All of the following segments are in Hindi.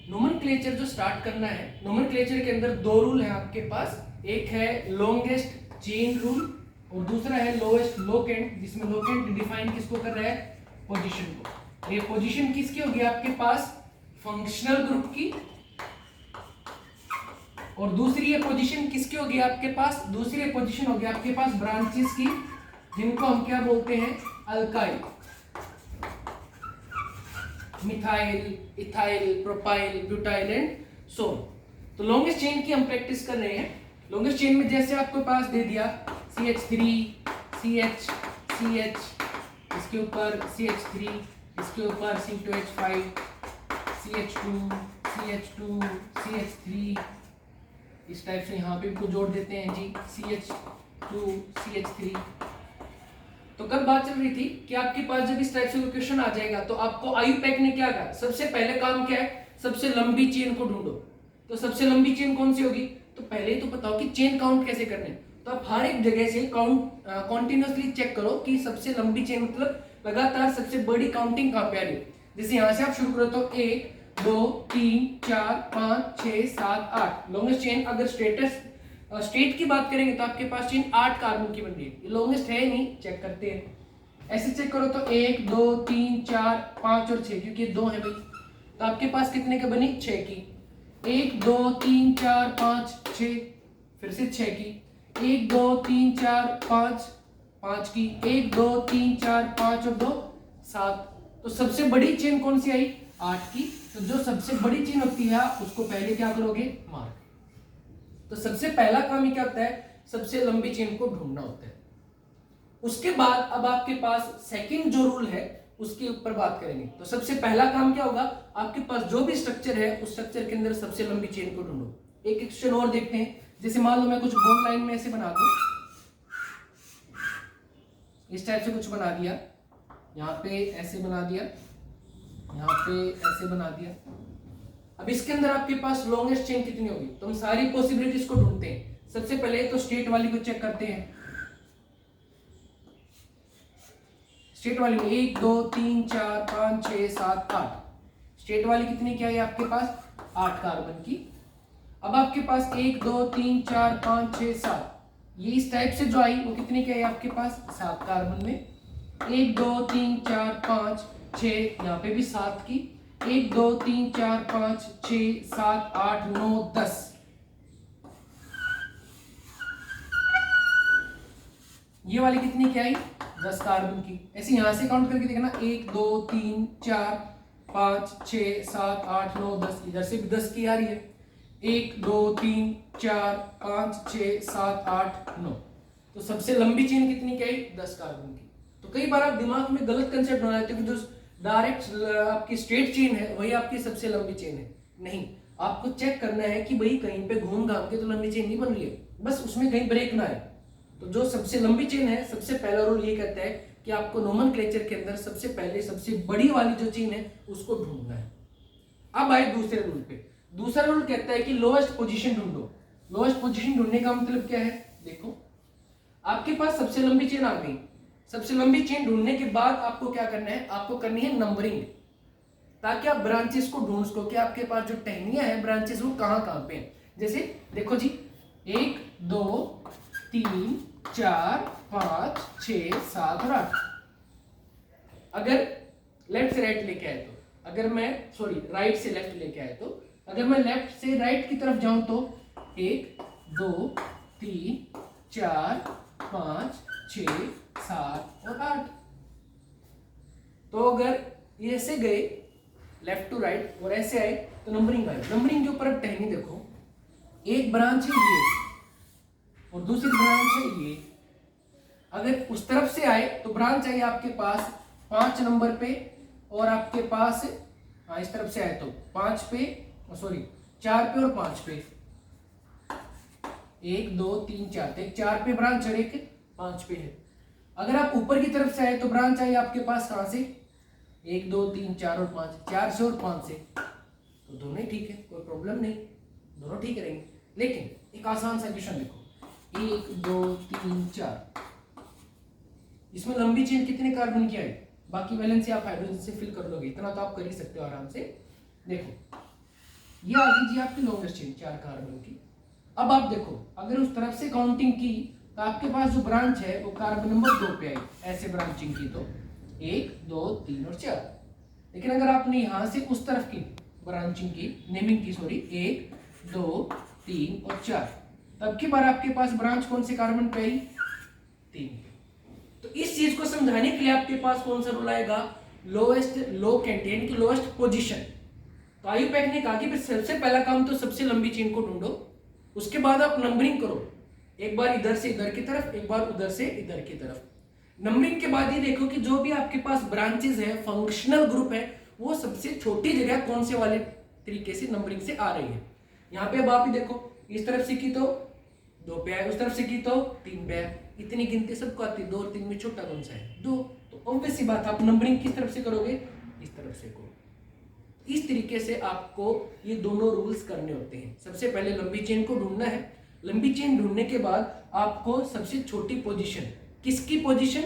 नोमेनक्लेचर जो स्टार्ट करना है, नोमेनक्लेचर के अंदर दो रूल है आपके पास। एक है लॉन्गेस्ट चेन रूल और दूसरा है लोएस्ट लोकेंट, जिसमें लोकेंट डिफाइन किसको कर रहा है, पोजीशन को। ये पोजीशन किसकी होगी आपके पास, फंक्शनल ग्रुप की, और दूसरी ये पोजीशन किसकी होगी आपके पास, दूसरी ये पोजीशन होगी आपके पास ब्रांचेस की, जिनको हम क्या बोलते हैं, alkyl, methyl, ethyl, propyl, butyl and सो। तो लॉन्गेस्ट चेन की हम प्रैक्टिस कर रहे हैं। लॉन्गेस्ट चेन में जैसे आपके पास दे दिया CH3 CH CH, इसके ऊपर CH3, इसके ऊपर C2H5 CH2 CH2 CH3, इस टाइप से यहाँ पे इनको जोड़ देते हैं जी CH2 CH3। तो कल बात चल रही थी कि आपके पास जब इस टाइप से क्वेश्चन आ जाएगा तो आपको आयुपैक ने क्या कहा, सबसे पहले काम क्या है, सबसे लंबी चेन को ढूंढो। तो सबसे लंबी चेन कौन सी होगी, तो पहले तो बताओ कि चेन काउंट कैसे करने। तो आप हर एक जगह से काउंट कॉन्टिन्यूसली चेक करो कि सबसे लंबी चेन मतलब लगातार सबसे बड़ी काउंटिंग कहाँ पे आ रही है। जैसे यहाँ से आप शुरू करो तो 1 2 3 4 5 6 7 8, लॉन्गेस्ट चेन अगर स्टेट की बात करेंगे तो आपके पास चेन 8 कार्बन की बन रही है। ये लॉन्गेस्ट है नहीं, चेक करते हैं। ऐसे चेक करो तो 1 2 3 4 5 और 6, क्योंकि ये 2 है भाई, तो आपके पास कितने के बनी, 6 की। 1 2 3 4 5 6, फिर से 6 की। 1 2 3 4 5 5 की। 1 2 3 4 5 और 2 7। तो सबसे बड़ी चेन कौन सी आई, 8 की। तो जो सबसे बड़ी चेन होती है उसको पहले क्या करोगे, मार्क। तो सबसे पहला काम ही क्या होता है, सबसे लंबी चेन को ढूंढना होता है। उसके बाद अब आपके पास सेकंड जो रूल है उसके ऊपर बात करेंगे। तो सबसे पहला काम क्या होगा, आपके पास जो भी स्ट्रक्चर है उस स्ट्रक्चर के अंदर सबसे लंबी चेन को ढूंढो। एक क्वेश्चन और देखते हैं। जैसे मान लो मैं कुछ बॉन्ड लाइन में ऐसे बना दूं, इस टाइप से कुछ बना दिया, यहाँ पे ऐसे बना दिया, यहाँ पे ऐसे बना दिया। अब इसके अंदर आपके पास लॉन्गेस्ट चेन कितनी होगी, तो हम सारी पॉसिबिलिटीज को ढूंढते हैं। सबसे पहले तो स्टेट वाली को चेक करते हैं। स्टेट वाली 1 2 3 4 5 6 7 8, स्टेट वाली कितनी क्या है आपके पास, 8 कार्बन की। अब आपके पास 1 2 3 4 5 6 7, ये इस टाइप से जो आई वो कितनी क्या है आपके पास, 7 कार्बन में। 1 2 3 4 5 6, यहाँ पे भी 7 की। 1 2 3 4 5 6 7 8 9 10, ये वाली कितनी क्या आई, 10 कार्बन की। ऐसे यहां से काउंट करके देखना, 1 2 3 4 5 6 7 8 9 10, इधर से भी 10 की आ रही है। 1 2 3 4 5 6 7 8 9, तो सबसे लंबी चेन कितनी क्या आई, 10 कार्बन की। तो कई बार आप दिमाग में गलत कंसेप्ट बना लेते हो कि जो डायरेक्ट आपकी स्ट्रेट चेन है वही आपकी सबसे लंबी चेन है। नहीं, आपको चेक करना है कि भाई कहीं पे घूम घाम के तो लंबी चेन नहीं बन रही है, बस उसमें कहीं ब्रेक ना आए। तो जो सबसे लंबी चेन है, सबसे पहला रूल ये कहता है कि आपको नोमेनक्लेचर के अंदर सबसे पहले सबसे बड़ी वाली जो चेन है उसको ढूंढना है। अब आए दूसरे रूल पे। दूसरा रूल कहता है कि लोएस्ट पोजीशन ढूंढो। लोएस्ट पोजीशन ढूंढने का मतलब क्या है, देखो आपके पास सबसे लंबी चेन आ गई। सबसे लंबी चेन ढूंढने के बाद आपको क्या करना है, आपको करनी है नंबरिंग, ताकि आप ब्रांचेस को ढूंढ सको कि आपके पास जो टहनियां हैं ब्रांचेस वो कहां कहां पे हैं। जैसे देखो जी, 1 2 3 4 5 6 7 और 8। अगर लेफ्ट से राइट लेके आए तो, अगर मैं राइट से लेफ्ट लेके आए तो, अगर मैं लेफ्ट से राइट की तरफ जाऊं तो 1 2 3 4 5 6 7 और 8। तो अगर ये ऐसे गए लेफ्ट टू राइट और ऐसे आए तो नंबरिंग आई। नंबरिंग के ऊपर अब टहनी देखो, एक ब्रांच है ये और दूसरी ब्रांच है ये। अगर उस तरफ से आए तो ब्रांच आई आपके पास 5 नंबर पे, और आपके पास इस तरफ से आए तो 5 पे 4 पे और 5 पे। 1 2 3 4, तो एक 4 पे ब्रांच और एक 5 पे है। अगर आप ऊपर की तरफ से आए तो ब्रांच आई आपके पास कहां से, 1 2 3 4 और 5, 4 से और 5 से। तो दोनों ही ठीक है, कोई प्रॉब्लम नहीं, दोनों ठीक रहेंगे। लेकिन एक आसान सा क्वेश्चन देखो, 1 2 3 4, इसमें लंबी चेन कितने कार्बन की आई, बाकी वैलेंसी आप हाइड्रोजन से फिल कर लोगे, इतना तो आप कर ही सकते हो आराम से। देखो ये आ गई जी आपकी लॉन्गेस्ट चेन 4 कार्बन की। अब आप देखो अगर उस तरफ से काउंटिंग की तो आपके पास जो ब्रांच है वो कार्बन नंबर 2 पे आई, ऐसे ब्रांचिंग की तो 1 2 3 और 4। लेकिन अगर आपने यहां से उस तरफ की ब्रांचिंग की, नेमिंग की सॉरी, 1 2 3 और 4, तब की बार आपके पास ब्रांच कौन से कार्बन पे आई? 3। तो इस चीज को समझाने के लिए आपके पास कौन सा रूल आएगा? लोएस्ट लोकेंट यानी कि लोएस्ट पोजीशन। तो आयुपैक ने कहा कि फिर सबसे पहला काम तो सबसे लंबी चेन को ढूंढो, उसके बाद आप नंबरिंग करो, एक बार इधर से इधर की तरफ, एक बार उधर से इधर की तरफ। नंबरिंग के बाद ये देखो कि जो भी आपके पास ब्रांचेस है, फंक्शनल ग्रुप है, वो सबसे छोटी जगह कौन से वाले तरीके से नंबरिंग से आ रही है। यहाँ पे अब आप ही देखो, इस तरफ से की तो 2 पे आए, उस तरफ से की तो 3 पे आए, इतनी गिनती सबको आती है। 2 और 3 में छोटा कौन सा है? 2। तो ऑब्वियस सी बात, आप नंबरिंग किस तरफ से करोगे? इस तरफ से करो। इस तरीके से आपको ये दोनों रूल्स करने होते हैं। सबसे पहले लंबी चेन को ढूंढना है, लंबी चेन ढूंढने के बाद आपको सबसे छोटी पोजीशन, किसकी पोजीशन?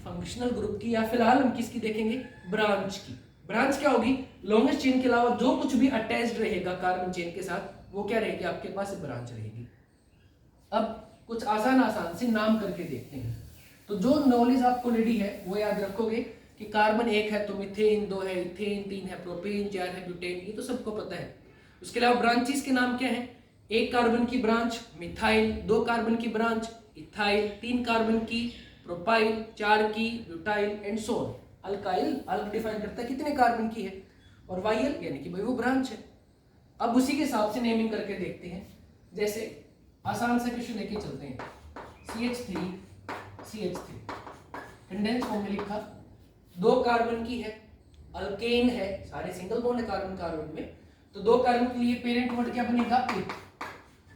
फंक्शनल ग्रुप की, या फिलहाल हम किसकी देखेंगे? ब्रांच की। ब्रांच क्या होगी? लॉन्गेस्ट चेन के अलावा जो कुछ भी अटैच्ड रहेगा कार्बन चेन के साथ, वो क्या रहेगी? आपके पास ब्रांच रहेगी। अब कुछ आसान से नाम करके देखते हैं। तो जो नॉलेज आपको रेडी है वो याद रखोगे कि कार्बन 1 है तो मीथेन 2 है, इथेन 3 है, प्रोपेन 4 है, ब्यूटेन, ये तो सबको पता है। उसके अलावा ब्रांचेस के नाम क्या हैं? 1 कार्बन की ब्रांच मिथाइल, 2 कार्बन की ब्रांच इथाइल, 3 कार्बन की प्रोपाइल, 4 की butyl and so on. Alkyl, अल्क डिफाइन करता है कितने कार्बन की है, और वाइल यानी कि भाई वो ब्रांच है। अब उसी के हिसाब से नेमिंग करके देखते हैं। जैसे आसान से क्वेश्चन लेके चलते हैं। CH3 कंडेंस फॉर्म में लिखा, 2 कार्बन की है, अल्केन है, सारे सिंगल बॉन्ड है कार्बन कार्बन में, तो 2 कार्बन के लिए पेरेंट वर्ड क्या बनेगा? एक,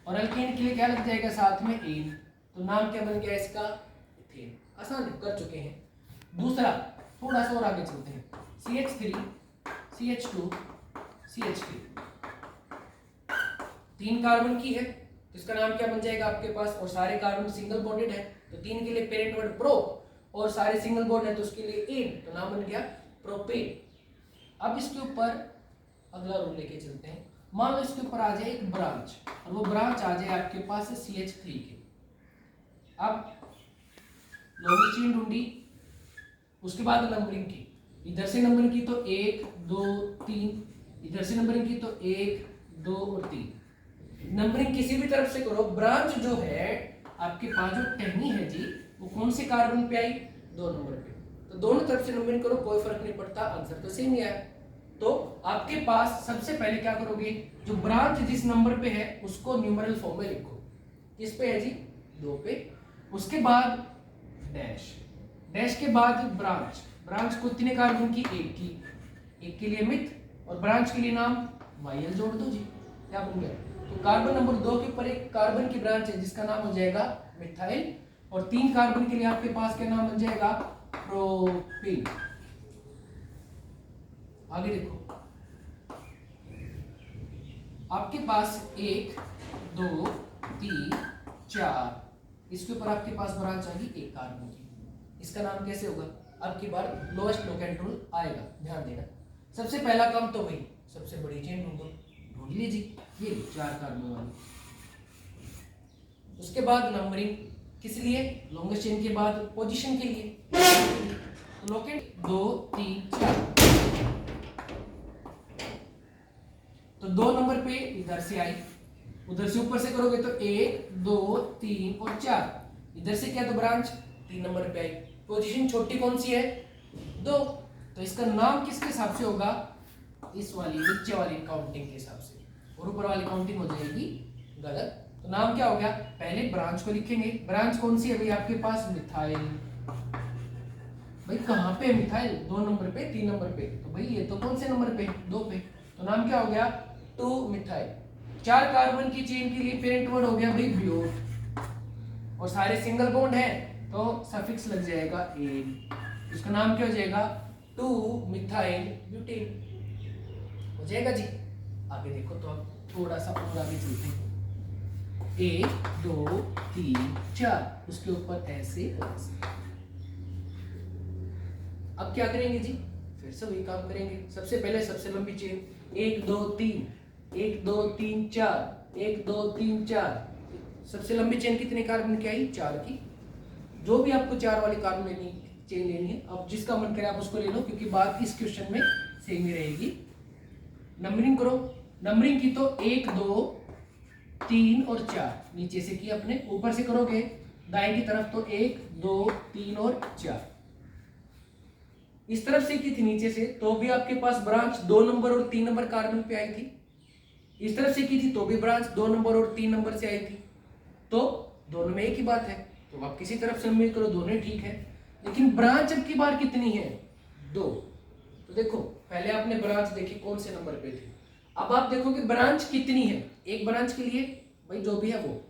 और अल्केन के लिए क्या लग जाएगा साथ में? एन, तो नाम क्या बन गया इसका? इथेन। आसान कर चुके हैं। दूसरा थोड़ा सा और आगे चलते हैं। CH3 CH2 CH3, 3 कार्बन की है, तो इसका नाम क्या बन जाएगा आपके पास? और सारे कार्बन सिंगल बॉन्डेड है, तो 3 के लिए पेरेंट वर्ड प्रो, और सारे सिंगल बॉन्ड है तो उसके लिए एन, तो नाम बन गया प्रोपेन। अब इसके ऊपर अगला रूल लेके चलते हैं। मान लो इसके ऊपर आ जाए एक ब्रांच, और वो ब्रांच आ जाए आपके पास CH3 के। अब लॉन्ग चेन ढूंढी, उसके बाद नंबरिंग की, इधर से नंबरिंग की तो 1 2 3, इधर से नंबरिंग की तो 1 2 और 3। नंबरिंग किसी भी तरफ से करो, ब्रांच जो है आपके पास जो टहनी है जी, वो कौन से कार्बन पे आई? 2 नंबर पे। तो दोनों तरफ से नंबरिंग करो, कोई फर्क नहीं पड़ता, आंसर तो सेम ही आया। तो आपके पास सबसे पहले क्या करोगे? जो ब्रांच जिस नंबर पे है उसको न्यूमेरल फॉर्म में लिखो। किस पे है जी? 2 पे। उसके बाद डैश, डैश के बाद ब्रांच, ब्रांच को कितने कार्बन की? 1 की, 1 के लिए मिथ और ब्रांच के लिए नाम वाइल जोड़ दो जी, क्या बन गया? तो कार्बन नंबर 2 के ऊपर एक कार्बन की ब्रांच है जिसका नाम हो जाएगा मिथाइल, और 3 कार्बन के लिए आपके पास क्या नाम बन जाएगा? प्रोपेन। आगे देखो, आपके पास 1 2 3 4, इसके ऊपर आपके पास ब्रांच आ गई 1 कार्बन की। इसका नाम कैसे होगा? अब की बार लोएस्ट लोकेंट रूल आएगा, ध्यान देना। सबसे पहला काम तो वही, सबसे बड़ी चेन ढूंढो, ढूंढ लीजिए, ये 4 कार्बन वाली। उसके बाद नंबरिंग, किस लिए? लॉन्गेस्ट चेन के बाद पोजीशन के लिए। लोकेंट 2 3 4, तो 2 नंबर पे इधर से आई, उधर से ऊपर से करोगे तो 1 2 3 और 4, इधर से क्या? तो ब्रांच 3 नंबर पे आई। पोजीशन छोटी कौन सी है? 2, तो इसका नाम किसके हिसाब से होगा? इस वाली नीचे वाली काउंटिंग के हिसाब से, और ऊपर वाली काउंटिंग हो जाएगी गलत। तो नाम क्या हो गया? पहले ब्रांच को लिखेंगे, ब्रांच कौन सी है भाई आपके पास? मिथाइल। भाई कहाँ पे मिथाइल? 2 नंबर पे, 3 नंबर पे, तो भाई ये तो कौन से नंबर पे? 2 पे, तो नाम क्या हो गया? 2 मिथाइल। 4 कार्बन की चेन के लिए पेरेंट वर्ड हो गया भाई ब्यूट, और सारे सिंगल बॉन्ड है तो सफिक्स लग जाएगा एन, इसका नाम क्या हो जाएगा? 2 मिथाइल ब्यूटेन हो जाएगा जी। आगे देखो, तो अब थोड़ा सा और आगे चलते हैं। 1 2 3 4, उसके ऊपर ऐसे और ऐसे। अब क्या करेंगे जी? फिर से वही काम करेंगे। सबसे पहले सबसे लंबी चेन 1 2 3, 1 2 3 4, 1 2 3 4। सबसे लंबी चेन कितने कार्बन की आई? 4 की। जो भी आपको 4 वाली कार्बन लेनी, चेन लेनी है, अब जिसका मन करे आप उसको ले लो, क्योंकि बात इस क्वेश्चन में सेम ही रहेगी। नंबरिंग करो। नंबरिंग की तो 1 2 3 और 4 नीचे से की अपने, ऊपर से करोगे दाएं की तरफ तो 1 2 3 और 4। इस तरफ से की थी नीचे से, तो भी आपके पास ब्रांच 2 नंबर और 3 नंबर कार्बन पे आई थी। इस तरफ से की थी तो भी ब्रांच 2 नंबर और 3 नंबर से आई थी। तो दोनों में एक ही बात है, तो आप किसी तरफ से उम्मीद करो, दोनों ठीक है। लेकिन ब्रांच अब की बार कितनी है? 2। तो देखो पहले आपने ब्रांच देखी कौन से नंबर पे थी, अब आप देखो कि ब्रांच कितनी है। एक ब्रांच के लिए भाई जो भी है वो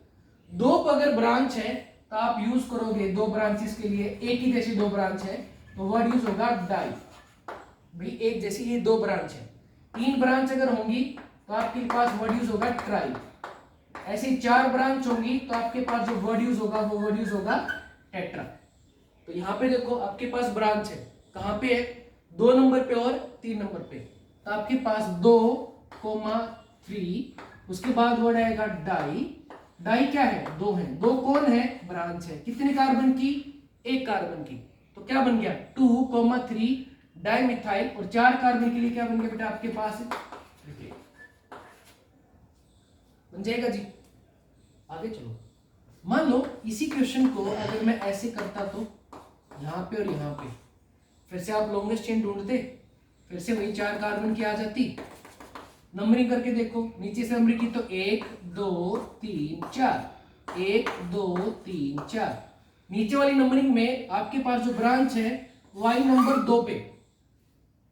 2 अगर ब्रांच है तो आप यूज करोगे 2 ब्रांचेस के लिए, एक ही जैसी 2 ब्रांच है तो वर्ड यूज होगा डाई। भाई एक जैसी ये 2 ब्रांच है। 3 ब्रांच अगर होंगी तो आपके पास वर्ड यूज होगा ट्राई। ऐसे 4 ब्रांच होंगी तो आपके पास जो वर्ड यूज होगा वो वर्ड यूज होगा टेट्रा। तो यहाँ पे देखो आपके पास ब्रांच है, कहाँ पे है? 2 नंबर पे और 3 नंबर पे। तो आपके पास 2 3, उसके बाद वर्ड आएगा डाई। डाई क्या है? 2 है। 2 कौन है? ब्रांच है। कितने कार्बन की? 1 कार्बन की। तो क्या बन गया? 2 3 डाई मिथाइल। और 4 कार्बन के लिए क्या बन गया बेटा आपके पास? बन जाएगा जी। आगे चलो। मान लो इसी क्वेश्चन को अगर मैं ऐसे करता तो यहाँ पे और यहाँ पे, फिर से आप लॉन्गेस्ट चेन ढूंढते, फिर से वही 4 कार्बन की आ जाती। नंबरिंग करके देखो, नीचे से नंबरिंग की तो 1 2 3 4, 1 2 3 4। नीचे वाली नंबरिंग में आपके पास जो ब्रांच है वो आई नंबर 2 पे,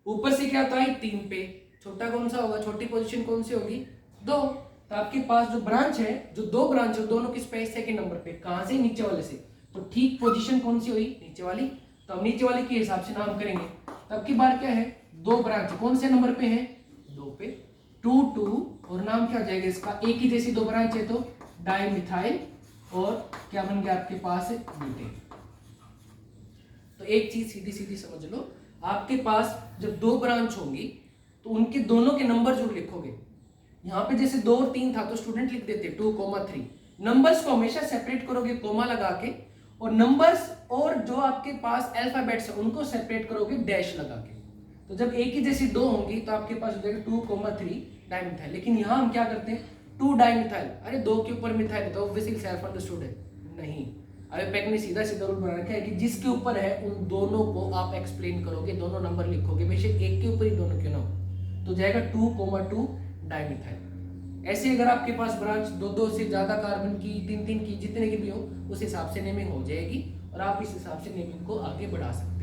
ऊपर से क्या तो आई 3 पे। छोटा कौन सा होगा? छोटी पोजीशन कौन सी होगी? 2। तो आपके पास जो ब्रांच है, जो 2 ब्रांच है, दोनों किस पे? सेकंड नंबर पे। कहां से? नीचे वाले से। तो ठीक पोजीशन कौन सी हुई? नीचे वाली। तो हम नीचे वाले के हिसाब से नाम करेंगे। तब की बार क्या है? 2 ब्रांच कौन से नंबर पे है? 2 पे। 2 2 और नाम क्या हो जाएगा इसका? एक ही जैसी 2 ब्रांच है तो डाई मिथाइल। और क्या बन गया आपके पास? ब्यूटेन। तो एक चीज सीधी सीधी समझ लो, आपके पास जब 2 ब्रांच होंगी तो उनके दोनों के नंबर जो लिखोगे, यहाँ पे जैसे 2 और 3 था तो स्टूडेंट लिख देते 2 3। नंबर्स को हमेशा सेपरेट करोगे कोमा लगा के, और नंबर्स और जो आपके पास अल्फाबेट्स है उनको सेपरेट करोगे डैश लगा के। तो जब एक ही जैसी 2 होंगी तो आपके पास हो जाएगा 2 3 डाइमिथाइल। लेकिन यहाँ हम क्या करते हैं? 2 डाइमिथाइल। अरे 2 के ऊपर मिथाइल है तो ऑब्वियसली सेल्फ अंडरस्टूड है। नहीं, अबेपेक ने सीधा सीधा रूल बना रखा है कि जिसके ऊपर है उन दोनों को आप एक्सप्लेन करोगे, दोनों नंबर लिखोगे, बेशक एक के ऊपर ही दोनों क्यों ना हो। तो जाएगा 2 डाइमिथाइल। ऐसे अगर आपके पास ब्रांच 2 से ज्यादा कार्बन की, 3 की, जितने की भी हो, उस हिसाब से नेमिंग हो जाएगी और आप इस हिसाब से नेमिंग को आगे बढ़ा सकते हैं।